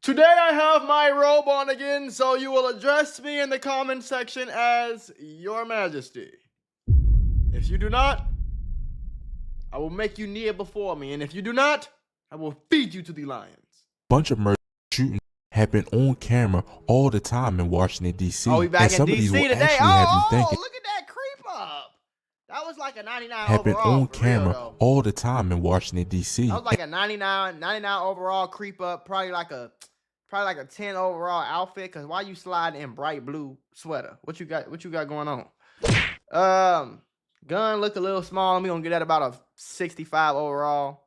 Today I have my robe on again, so you will address me in the comment section as Your Majesty. If you do not, I will make you kneel before me, and if you do not, I will feed you to the lions. Bunch of murder shootings happen on camera all the time in Washington, D.C. Oh, we back in D.C. today. Oh, Thinking, look at that creep up. That was like a 99 happen overall. on camera all the time in Washington, D.C. That was like a 99 overall creep up. Probably like a 10 overall outfit. Cause why you sliding in bright blue sweater? What you got going on? Gun look a little small. We gonna get at about a 65 overall.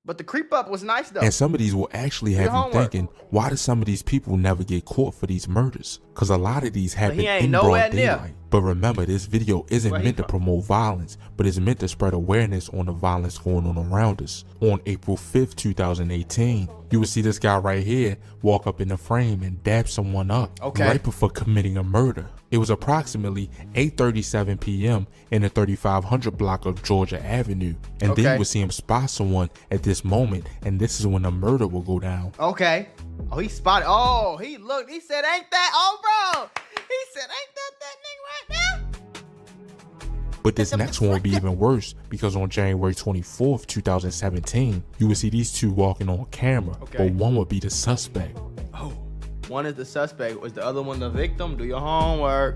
But the creep up was nice though. And some of these will actually have you thinking, why do some of these people never get caught for these murders? Because a lot of these happen in broad daylight. But remember, this video isn't meant to promote violence, but it's meant to spread awareness on the violence going on around us. On April 5th, 2018, you will see this guy right here walk up in the frame and dab someone up right before committing a murder. It was approximately 8:37 p.m. in the 3500 block of Georgia Avenue. And then you will see him spot someone at this moment, and this is when the murder will go down. Okay. Oh, he spotted. Oh, he looked. He said, ain't that? Oh, bro. He said, ain't that nigga right now? But this next one will be even worse, because on January 24th, 2017, you will see these two walking on camera, but one would be the suspect. Oh, one is the suspect. Was the other one the victim? Do your homework.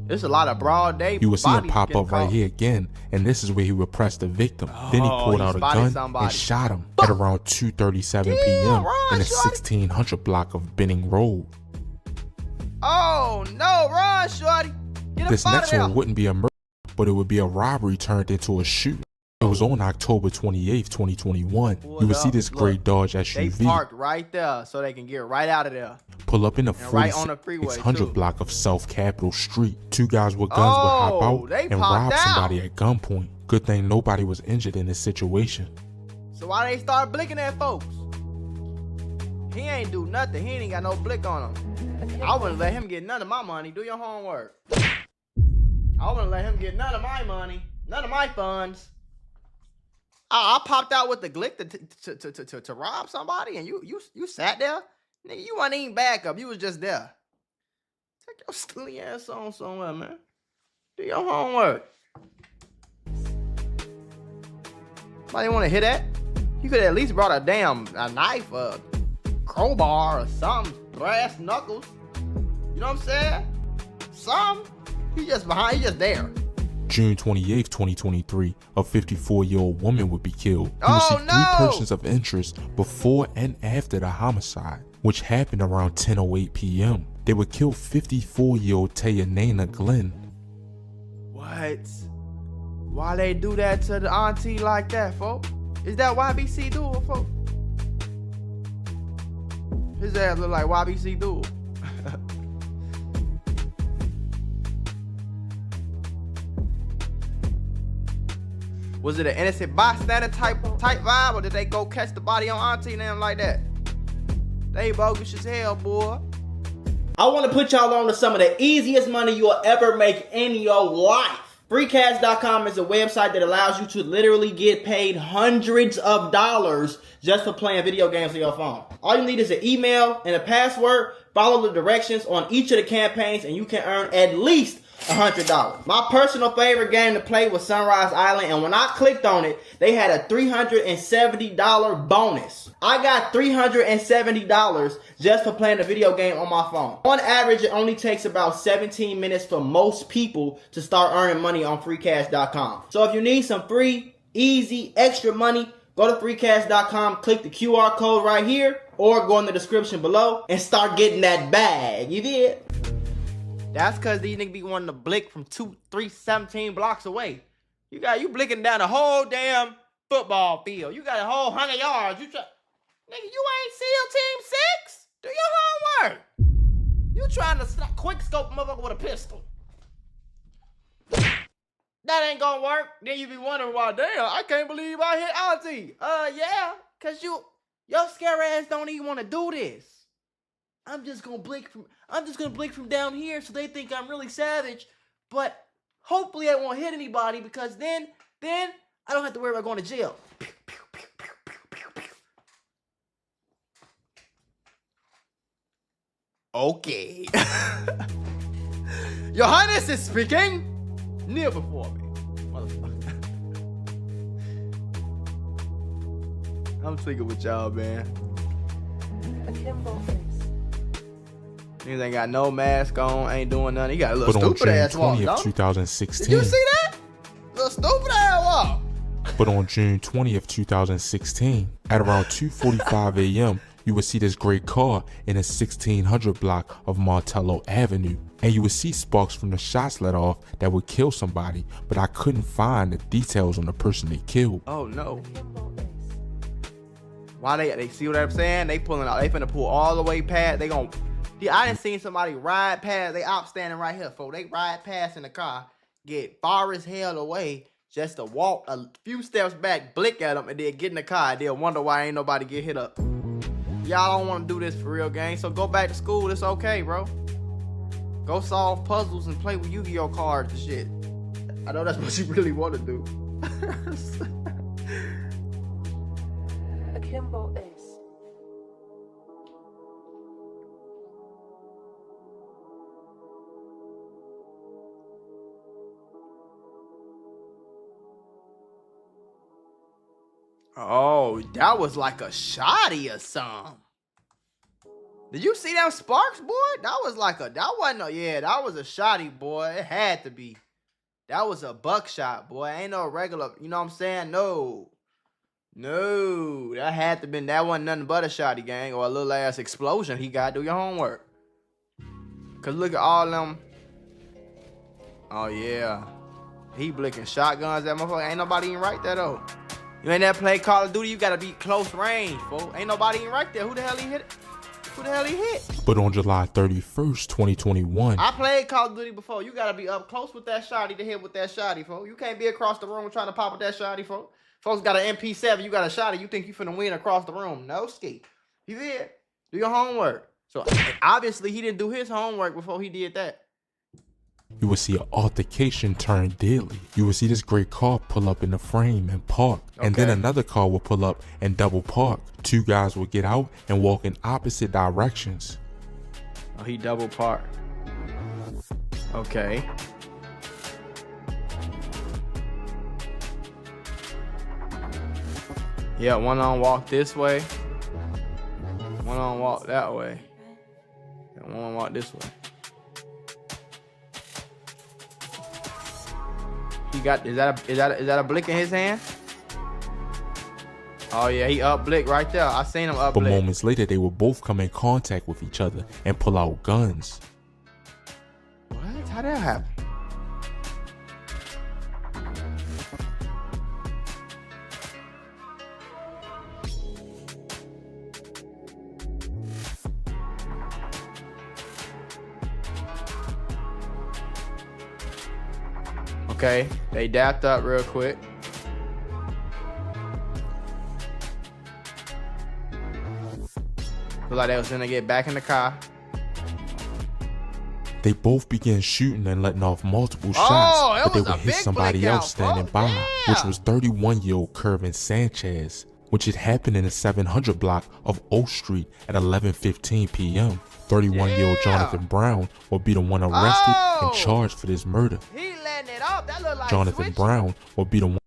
There's a lot of broad day. You will see him pop up right here again, and this is where he would press the victim. Then he pulled out a gun and shot him at around 2:37 p.m. in the 1600 block of Benning Road. Oh no, run, shorty. This next one wouldn't be a murder, but it would be a robbery turned into a shooting. It was on October 28th, 2021. You will see this gray Dodge SUV. They parked right there so they can get right out of there. Pull up in the 4600 block of South Capitol Street. Two guys with guns would hop out and rob somebody at gunpoint. Good thing nobody was injured in this situation. So why they start blinking at folks? He ain't do nothing. He ain't got no blick on him. I wouldn't let him get none of my money. Do your homework. I wouldn't let him get none of my money. None of my funds. I popped out with the glick to rob somebody, and you sat there? Nigga, you wasn't even back up. You was just there. Take your silly ass on somewhere, man. Do your homework. Somebody want to hit that? You could at least brought a knife, a crowbar, or something. Brass knuckles. You know what I'm saying? Something. He just behind. He just there. June 28th, 2023, a 54-year-old woman would be killed. You will see three persons of interest before and after the homicide, which happened around 10:08 p.m. They would kill 54-year-old Tayanana Glenn. What? Why they do that to the auntie like that, folks? Is that YBC Duel, folks? His ass look like YBC Duel. Was it an innocent bystander type vibe, or did they go catch the body on auntie and them like that? They bogus as hell, boy. I want to put y'all on to some of the easiest money you'll ever make in your life. Freecash.com is a website that allows you to literally get paid hundreds of dollars just for playing video games on your phone. All you need is an email and a password. Follow the directions on each of the campaigns and you can earn at least $100. My personal favorite game to play was Sunrise Island, and when I clicked on it, they had a $370 bonus. I got $370 just for playing the video game on my phone. On average, it only takes about 17 minutes for most people to start earning money on freecash.com. So if you need some free, easy, extra money, go to freecash.com, click the QR code right here, or go in the description below and start getting that bag. You did? That's because these niggas be wanting to blick from 2, 3, 17 blocks away. You blinking down the whole damn football field. You got a whole 100 yards. Nigga, you ain't SEAL Team 6? Do your homework. You trying to quick scope a motherfucker with a pistol. That ain't gonna work. Then you be wondering why, damn, I can't believe I hit auntie. Yeah, cause your scare ass don't even want to do this. I'm just gonna blink from down here so they think I'm really savage, but hopefully I won't hit anybody because then I don't have to worry about going to jail. Pew, pew, pew, pew, pew, pew. Okay. Your Highness is speaking. Kneel before me, motherfucker. I'm tweaking with y'all, man. Niggas ain't got no mask on, ain't doing nothing. He got a little stupid ass walk, But on June 20th, 2016. Did you see that? Little stupid ass walk. But on June 20th, 2016, at around 2:45 a.m., you would see this gray car in a 1600 block of Martello Avenue. And you would see sparks from the shots let off that would kill somebody, but I couldn't find the details on the person they killed. Oh no. Why they see what I'm saying? They pulling out, they finna pull all the way past, I done seen somebody ride past, they out standing right here, folks. They ride past in the car, get far as hell away, just to walk a few steps back, blink at them, and then get in the car, and they'll wonder why ain't nobody get hit up. Y'all don't want to do this for real, gang, so go back to school, it's okay, bro. Go solve puzzles and play with Yu-Gi-Oh cards and shit. I know that's what you really want to do. Akimbo Ace. Oh, that was like a shotty or something. Did you see them sparks, boy? That was a shotty, boy. It had to be. That was a buckshot, boy. Ain't no regular, you know what I'm saying? No, that had to been, that wasn't nothing but a shotty, gang, or a little ass explosion. He gotta do your homework. Cause look at all them. Oh yeah. He blinking shotguns at motherfucker. Ain't nobody even right there though. You ain't never play Call of Duty, you gotta be close range, folks. Ain't nobody even right there. Who the hell he hit? But on July 31st, 2021. I played Call of Duty before. You gotta be up close with that shotty to hit with that shotty, folks. You can't be across the room trying to pop with that shotty, folks. Folks got an MP7, you got a shotty, you think you finna win across the room. No ski. You did. Do your homework. So obviously he didn't do his homework before he did that. You will see an altercation turn deadly. You will see this gray car pull up in the frame and park. Okay. And then another car will pull up and double park. Two guys will get out and walk in opposite directions. Oh, he double parked. Okay. Yeah, one on walk this way. One on walk that way. And one on walk this way. He got, is that a blick in his hand? Oh yeah, he up blick right there. I seen him up blick. But moments later, they will both come in contact with each other and pull out guns. What? How that happen? Okay, they dapped up real quick. Look like they was gonna get back in the car. They both began shooting and letting off multiple shots, but they would hit somebody else standing by, which was 31-year-old Kervin Sanchez, which had happened in the 700 block of Oak Street at 11:15 p.m. 31-year-old Jonathan Brown will be the one arrested and charged for this murder. Like Jonathan Brown will be the one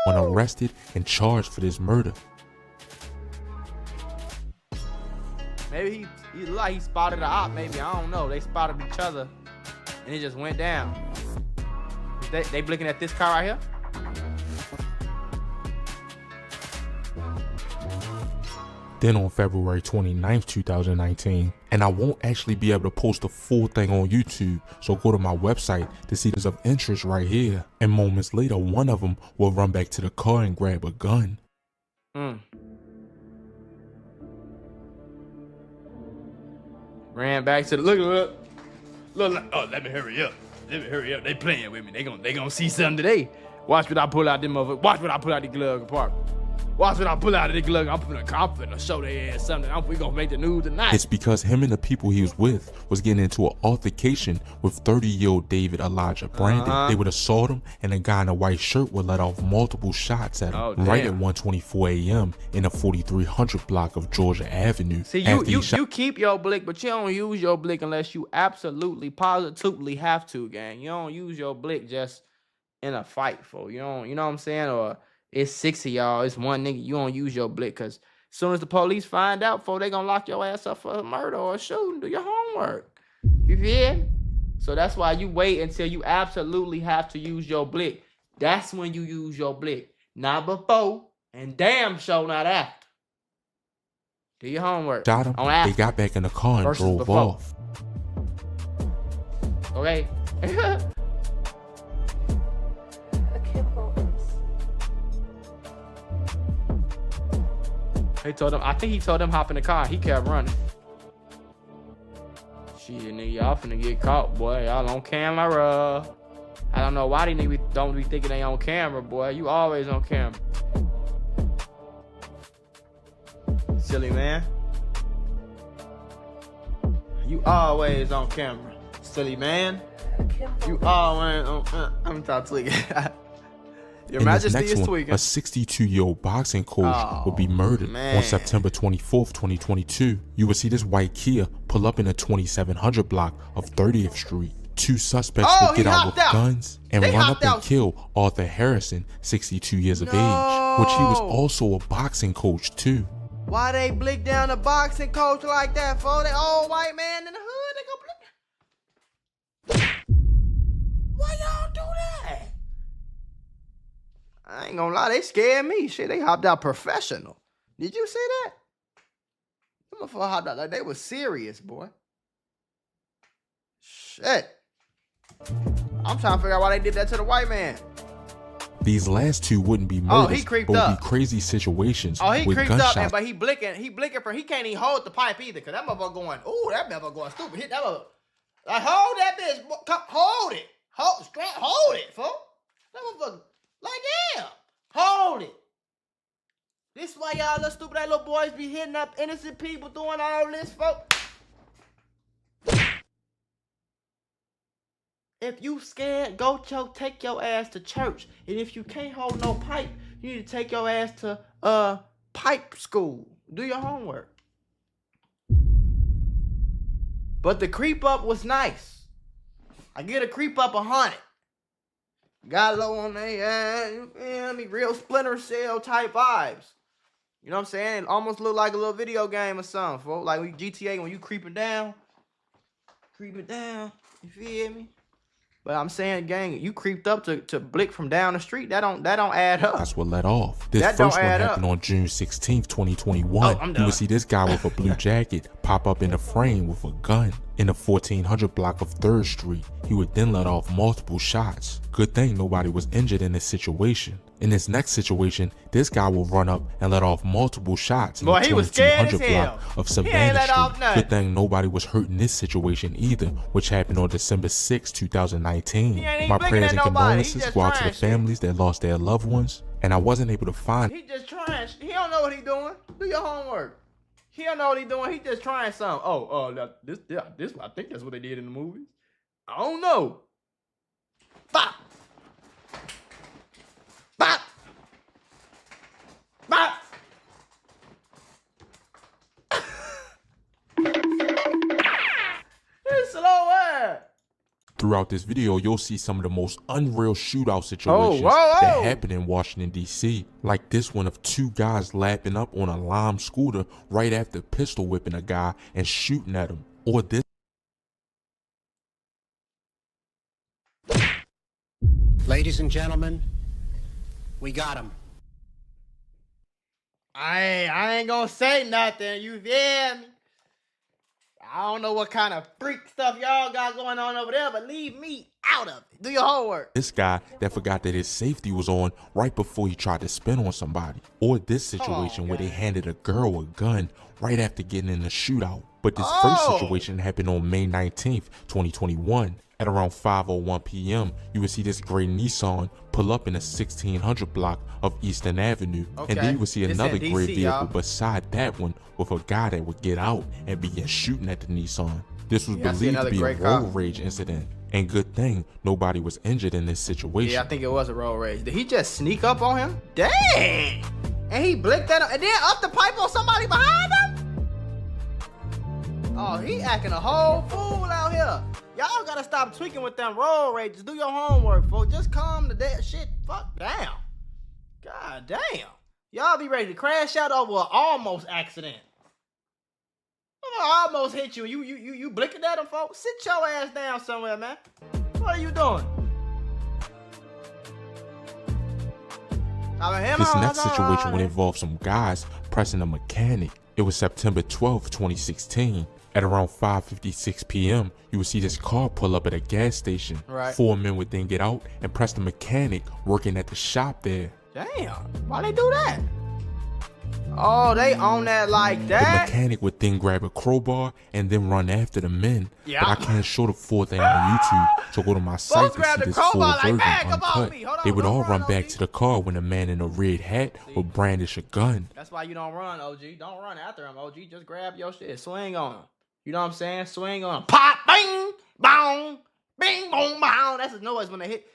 arrested and charged for this murder. Maybe he looked like he spotted an op, maybe. I don't know. They spotted each other and it just went down. They blinking at this car right here? Then on February 29th, 2019, and I won't actually be able to post the full thing on YouTube, so go to my website to see this of interest right here. And moments later, one of them will run back to the car and grab a gun. Ran back to the look. Oh, let me hurry up. They playing with me. They gonna see something today. Watch what I pull out them motherfuckers. Watch what I pull out the glove compartment. Watch when I pull out of the glove. I'm finna show their ass something. We gonna make the news tonight. It's because him and the people he was with was getting into an altercation with 30-year-old David Elijah Brandon. They would assault him, and a guy in a white shirt would let off multiple shots at him right at 1:24 a.m. in the 4300 block of Georgia Avenue. See, you keep your blick, but you don't use your blick unless you absolutely, positively have to, gang. You don't use your blick just in a fight, for you know what I'm saying? Or it's 6 of y'all, it's one nigga, you don't use your blick, because as soon as the police find out, they gonna lock your ass up for a murder or a shooting. Do your homework. You feel? So that's why you wait until you absolutely have to use your blick. That's when you use your blick. Not before, and damn sure not after. Do your homework. Shot him, they got back in the car and drove off. Okay? I think he told them hop in the car. He kept running. Shit, nigga, y'all finna get caught, boy. Y'all on camera. I don't know why these niggas don't be thinking they on camera, boy. You always on camera. Silly man. You always on camera. Silly man. You always on I'm talking to Your Majesty is tweaking. A 62-year-old boxing coach would be murdered on September 24th, 2022. You would see this white Kia pull up in a 2700 block of 30th Street. Two suspects would get out with guns and run up and kill Arthur Harrison, 62 years of age, which he was also a boxing coach too. Why they blick down a boxing coach like that, for the old white man in the hood? They go blick. Why y'all do that? I ain't gonna lie, they scared me. Shit, they hopped out professional. Did you see that? Them motherfuckers hopped out like they was serious, boy. Shit. I'm trying to figure out why they did that to the white man. These last two wouldn't be murders, but would be crazy situations. Oh, he with creeped gunshots. up, but he blinking for, he can't even hold the pipe either, because that motherfucker going, ooh, that motherfucker going stupid. Hit that motherfucker. Like, hold that bitch. Come, hold it. Hold it, folks. That motherfucker. Like, yeah, hold it. This is why y'all little stupid that little boys be hitting up innocent people doing all this, folks. If you scared, take your ass to church. And if you can't hold no pipe, you need to take your ass to pipe school. Do your homework. But the creep up was nice. I get a creep up 100. Got low on their ass, you feel me? Real Splinter Cell type vibes. You know what I'm saying? It almost look like a little video game or something, folks. Like GTA, when you creeping down. You feel me? But I'm saying, gang, you creeped up to blick from down the street. That don't add up. That's what let off. This first one happened on June 16th, 2021. You would see this guy with a blue jacket pop up in the frame with a gun in the 1400 block of 3rd Street. He would then let off multiple shots. Good thing nobody was injured in this situation. In this next situation, this guy will run up and let off multiple shots in the 2200 block of Savannah Street. Good thing nobody was hurt in this situation either, which happened on December 6, 2019. My prayers and condolences go out to the families that lost their loved ones, and I wasn't able to find. He just trying. He don't know what he doing. Do your homework. He don't know what he doing. He just trying something. This. I think that's what they did in the movies. I don't know. Bop. Bop. Bop. It's slow ass. Throughout this video, you'll see some of the most unreal shootout situations that happen in Washington, D.C. Like this one of two guys lapping up on a Lime scooter right after pistol whipping a guy and shooting at him. Or this. Ladies and gentlemen, we got him. I ain't gonna say nothing, you feel me? I don't know what kind of freak stuff y'all got going on over there, but leave me out of it. Do your homework. This guy that forgot that his safety was on right before he tried to spin on somebody. Or this situation where they handed a girl a gun right after getting in a shootout. But this first situation happened on May 19th, 2021. At around 5:01 p.m., you would see this gray Nissan pull up in a 1600 block of Eastern Avenue. And then you would see another gray vehicle beside that one with a guy that would get out and begin shooting at the Nissan. This was believed to be a road rage incident. And good thing nobody was injured in this situation. Yeah, I think it was a road rage. Did he just sneak up on him? Dang! And he blinked at him and then up the pipe on somebody behind him? Oh, he acting a whole fool out here. Y'all gotta stop tweaking with them road rages. Do your homework, folks. Just calm the dead shit fuck down. God damn. Y'all be ready to crash out over an almost accident. I almost hit you. You blinking at him, folks? Sit your ass down somewhere, man. What are you doing? This next situation would involve some guys pressing a mechanic. It was September 12th, 2016. At around 5:56 p.m., you would see this car pull up at a gas station. Right. 4 men would then get out and press the mechanic working at the shop there. Damn, why they do that? Oh, they own that like that? The mechanic would then grab a crowbar and then run after the men. Yeah. But I can't show the full thing on YouTube, so go to my site to see this full version uncut. They would all run back to the car when a man in a red hat would brandish a gun. That's why you don't run, OG. Don't run after him, OG. Just grab your shit, swing on him. You know what I'm saying? Swing on him. Pop, bing, bong, bing, boom, bong. That's the noise when they hit.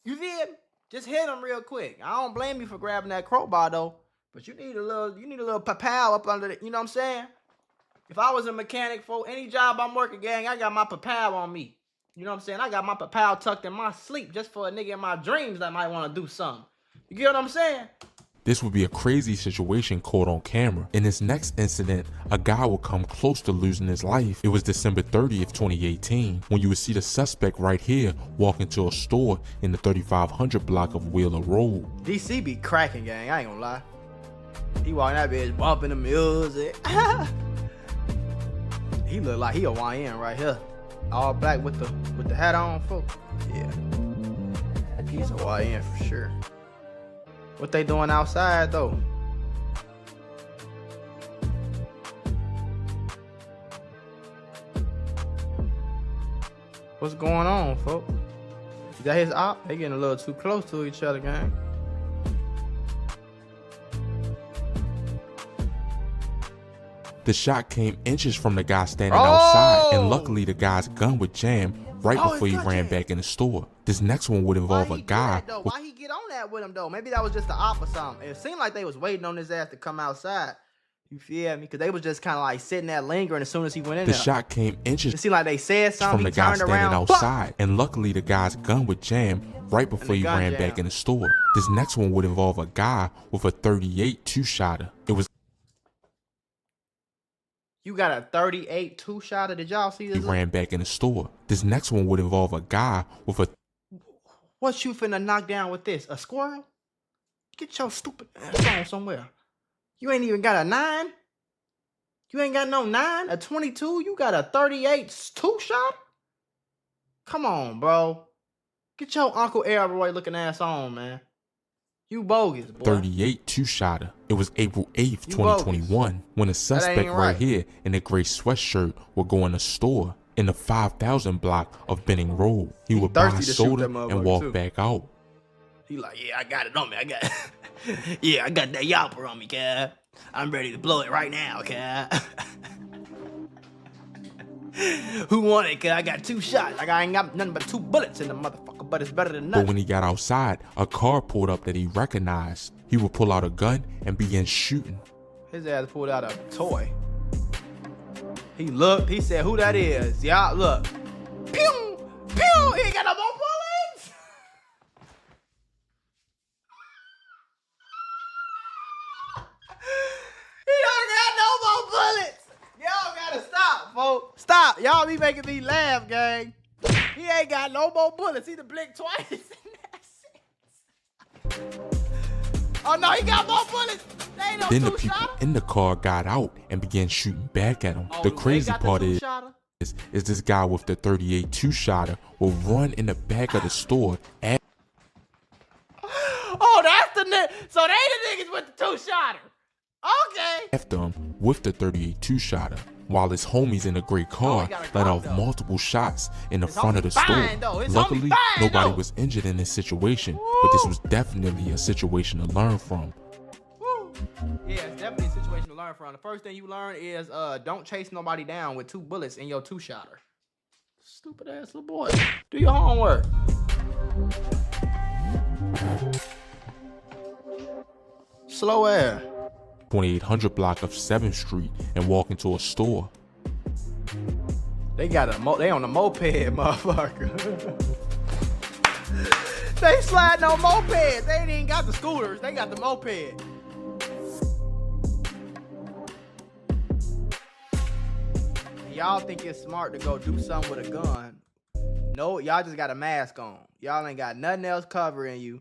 You see it? Just hit him real quick. I don't blame you for grabbing that crowbar though. But you need a little pow up under it. You know what I'm saying? If I was a mechanic for any job I'm working, gang, I got my pow on me. You know what I'm saying? I got my pow tucked in my sleep just for a nigga in my dreams that might want to do something. You get what I'm saying? This would be a crazy situation caught on camera. In this next incident, a guy would come close to losing his life. It was December 30th, 2018, when you would see the suspect right here walk into a store in the 3500 block of Wheeler Road. DC be cracking, gang. I ain't gonna lie. He walking that bitch bumping the music. He look like he a YN right here. All black with the hat on, folks. Yeah. He's a YN for sure. What they doing outside though? What's going on, folks? Is that his op? They getting a little too close to each other, gang. The shot came inches from the guy standing outside, and luckily the guy's gun would jam right before he ran back in the store. This next one would involve a guy. Why he get on that with him though? Maybe that was just the op or something. It seemed like they was waiting on his ass to come outside. You feel me? Because they was just kind of like sitting there lingering as soon as he went in there. The shot came inches it seemed like they said something from the guy standing outside, and luckily the guy's gun would jam right before he ran back in the store. This next one would involve a guy with a 38 two-shotter. It was. You got a 38 two-shotter. Did y'all see this? He ran back in the store. This next one would involve a guy with a. What you finna knock down with this? A squirrel? Get your stupid ass on somewhere. You ain't even got a 9? You ain't got no 9? A 22? You got a 38 two-shotter? Come on, bro. Get your Uncle Elroy looking ass on, man. You bogus, boy. 38 two-shotter. It was April 8th, 2021, when a suspect right here in a gray sweatshirt would go in a store in the 5000 block of Benning Road. He would buy soda and walk back out. He like, yeah, I got it on me. I got yeah, I got that yapper on me, cab. I'm ready to blow it right now, cab. Who want it? Cause I got 2 shots. Like I ain't got nothing but 2 bullets in the motherfucker, but it's better than nothing. But when he got outside, a car pulled up that he recognized. He would pull out a gun and begin shooting. His ass pulled out a toy. He looked, he said, who that is? Y'all look. Pew! Pew! He ain't got no more bullets! He don't got no more bullets! Y'all gotta stop, folks. Stop. Y'all be making me laugh, gang. He ain't got no more bullets. He done blinked twice in that sense. Oh no, he got more bullets. No then the people in the car got out and began shooting back at him. The crazy part is this guy with the 38 two-shotter will run in the back of the store. Oh, that's the nigga. So they the niggas with the two-shotter. Okay. After him with the 38 two-shotter. while his homies in a gray car let off multiple shots in the front of the store. Luckily, nobody was injured in this situation, but this was definitely a situation to learn from. Yeah, it's definitely a situation to learn from. The first thing you learn is don't chase nobody down with 2 bullets in your 2-shotter. Stupid ass little boy. Do your homework. Slow air. 2800 block of 7th Street and walk into a store. They got they on a moped, motherfucker. They sliding on mopeds. They ain't even got the scooters. They got the moped. Y'all think it's smart to go do something with a gun. No, y'all just got a mask on. Y'all ain't got nothing else covering you.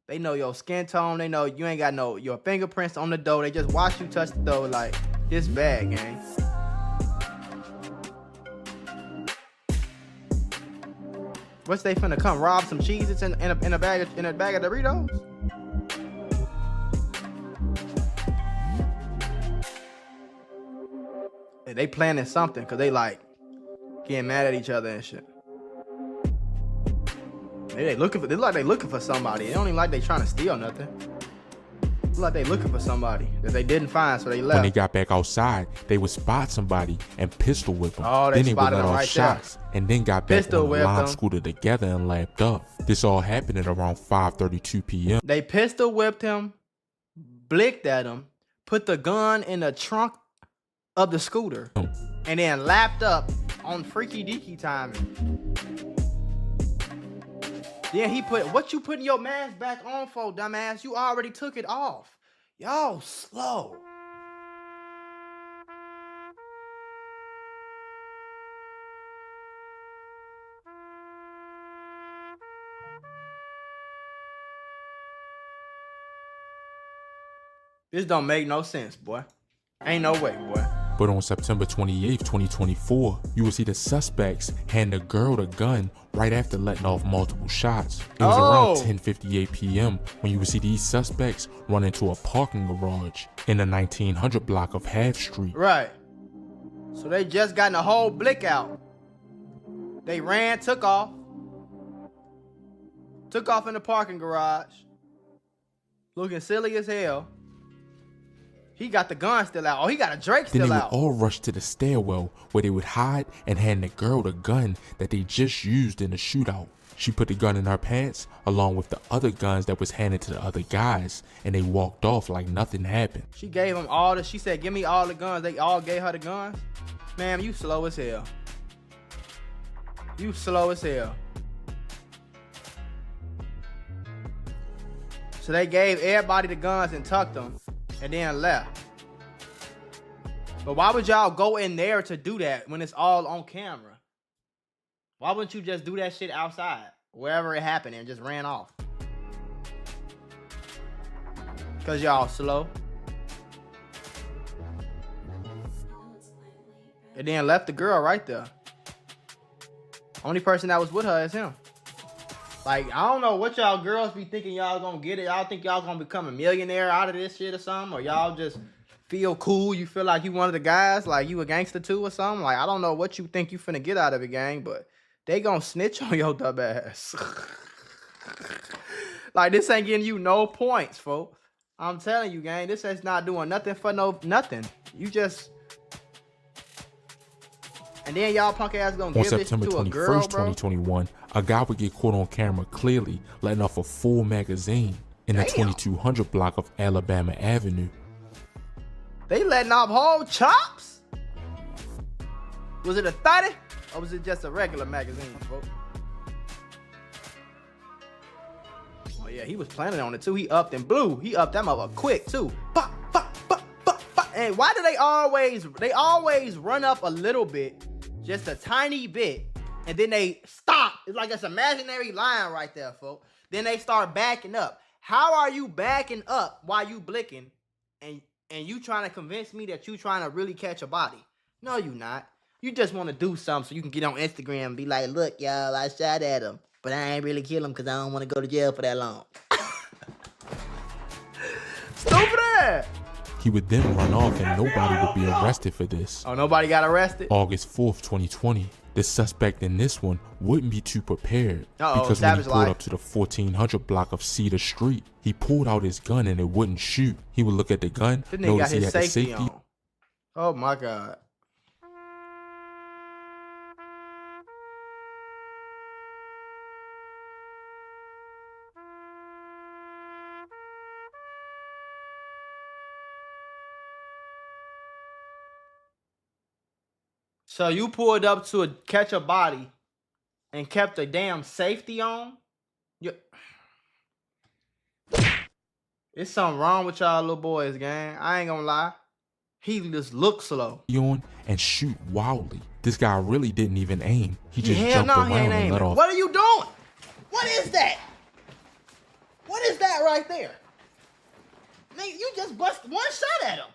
They know your skin tone. They know you ain't got your fingerprints on the door. They just watch you touch the door like, this bad, gang. What's they finna come rob some cheeses in a bag of Doritos? They planning something because they like getting mad at each other and shit. Maybe they looking for somebody. They don't even like they trying to steal nothing. Look like they looking for somebody that they didn't find, so they left. When they got back outside, they would spot somebody and pistol whip them. Oh, then they would let off right shots there. And then got back on the lime scooter together and lapped up. This all happened at around 5:32 p.m. They pistol whipped him, blicked at him, put the gun in the trunk of the scooter, and then lapped up on freaky deaky timing. Then he put, what you putting your mask back on for, dumbass? You already took it off. Y'all slow. This don't make no sense, boy. Ain't no way, boy. But on September 28th, 2024, you will see the suspects hand the girl the gun right after letting off multiple shots. It was around 10:58 p.m. when you would see these suspects run into a parking garage in the 1900 block of Half Street. Right. So they just gotten a whole blick out. They ran, took off. Took off in the parking garage. Looking silly as hell. He got the gun still out. Oh, he got a Drake still out. Then they would all rush to the stairwell where they would hide and hand the girl the gun that they just used in the shootout. She put the gun in her pants along with the other guns that was handed to the other guys, and they walked off like nothing happened. She gave them all the, she said, give me all the guns. They all gave her the guns. Man, you slow as hell. You slow as hell. So they gave everybody the guns and tucked them. And then left. But why would y'all go in there to do that when it's all on camera? Why wouldn't you just do that shit outside, wherever it happened, and just ran off? Cause y'all slow. And then left the girl right there. Only person that was with her is him. Like, I don't know what y'all girls be thinking y'all gonna get it. Y'all think y'all gonna become a millionaire out of this shit or something? Or y'all just feel cool? You feel like you one of the guys? Like you a gangster too or something? Like, I don't know what you think you finna get out of it, gang. But they gonna snitch on your dumb ass. Like, this ain't getting you no points, folks. I'm telling you, gang. This is not doing nothing for nothing. You just... And then y'all punk ass gonna give this to a girl, On September 21st, 2021, a guy would get caught on camera clearly letting off a full magazine in the 2200 block of Alabama Avenue. They letting off whole chops? Was it a 30? Or was it just a regular magazine, folks? Oh yeah, he was planning on it too. He upped and blew. He upped that mother quick too. Pop, pop, pop, pop, pop. And why do they always run up a little bit? Just a tiny bit, and then they stop. It's like this imaginary line right there, folks. Then they start backing up. How are you backing up while you blicking, and you trying to convince me that you trying to really catch a body? No, you not. You just want to do something so you can get on Instagram and be like, look, y'all, I shot at him, but I ain't really kill him because I don't want to go to jail for that long. Stupid ass. He would then run off and nobody would be arrested for this. Oh, nobody got arrested? August 4th, 2020. The suspect in this one wouldn't be too prepared because when he pulled up to the 1400 block of Cedar Street, he pulled out his gun and it wouldn't shoot. He would look at the gun, notice he had the safety on. Oh my God. So you pulled up to catch a body and kept the damn safety on? It's something wrong with y'all little boys, gang. I ain't gonna lie. He just looks slow. On and shoot wildly. This guy really didn't even aim. He just jumped around and let off. What are you doing? What is that? What is that right there? Nigga, you just bust one shot at him.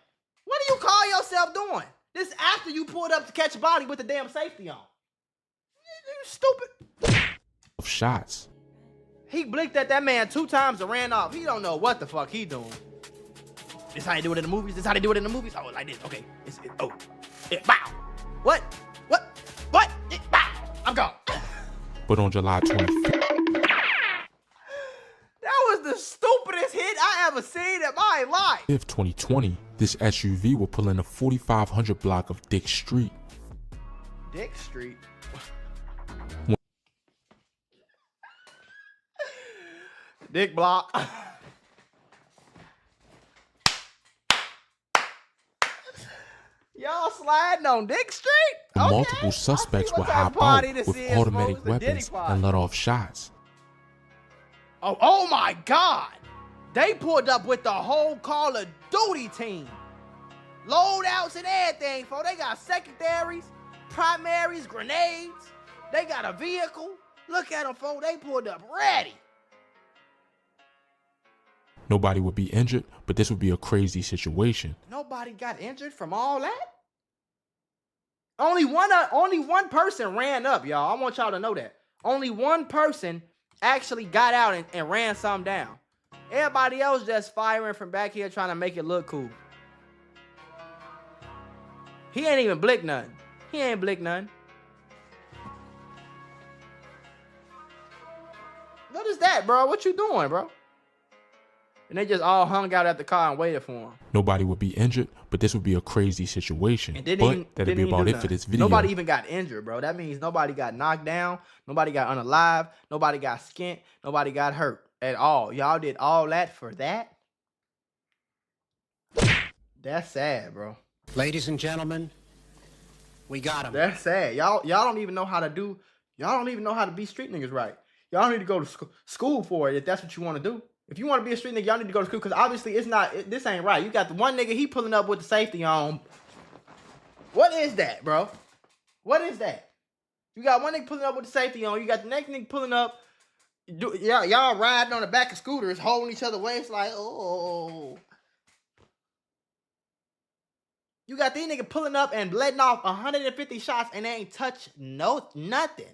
What do you call yourself doing? This after you pulled up to catch a body with the damn safety on. You stupid. Of shots. He blinked at that man 2 times and ran off. He don't know what the fuck he doing. This how they do it in the movies? This how they do it in the movies? Oh, like this. Okay. Bow. What? Bow. I'm gone. But on July 25th. That was the stupidest hit I ever seen in my life. 2020, this SUV will pull in the 4500 block of Dick Street. Dick Street? Dick block. Y'all sliding on Dick Street? Okay. Multiple suspects will hop out with automatic weapons and let off shots. Oh my God. They pulled up with the whole Call of Duty team. Loadouts and everything, folks. They got secondaries, primaries, grenades. They got a vehicle. Look at them, folks. They pulled up ready. Nobody would be injured, but this would be a crazy situation. Nobody got injured from all that? Only one person ran up, y'all. I want y'all to know that. Only one person actually got out and ran something down. Everybody else just firing from back here trying to make it look cool. He ain't even blinked nothing. He ain't blinked nothing. What is that, bro? What you doing, bro? And they just all hung out at the car and waited for him. Nobody would be injured, but this would be a crazy situation. That'd be about it for this video. Nobody even got injured, bro. That means nobody got knocked down. Nobody got unalive. Nobody got skint. Nobody got hurt at all. Y'all did all that for that? That's sad, bro. Ladies and gentlemen, we got him. That's sad. Y'all don't even know how to do. Y'all don't even know how to be street niggas right. Y'all need to go to school for it if that's what you want to do. If you want to be a street nigga, y'all need to go to school because obviously this ain't right. You got the one nigga, he pulling up with the safety on. What is that, bro? What is that? You got one nigga pulling up with the safety on. You got the next nigga pulling up. Y'all riding on the back of scooters, holding each other waist like, oh. You got these niggas pulling up and letting off 150 shots and they ain't touch nothing.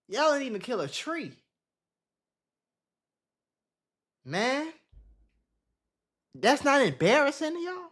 Y'all didn't even kill a tree. Man, that's not embarrassing to y'all?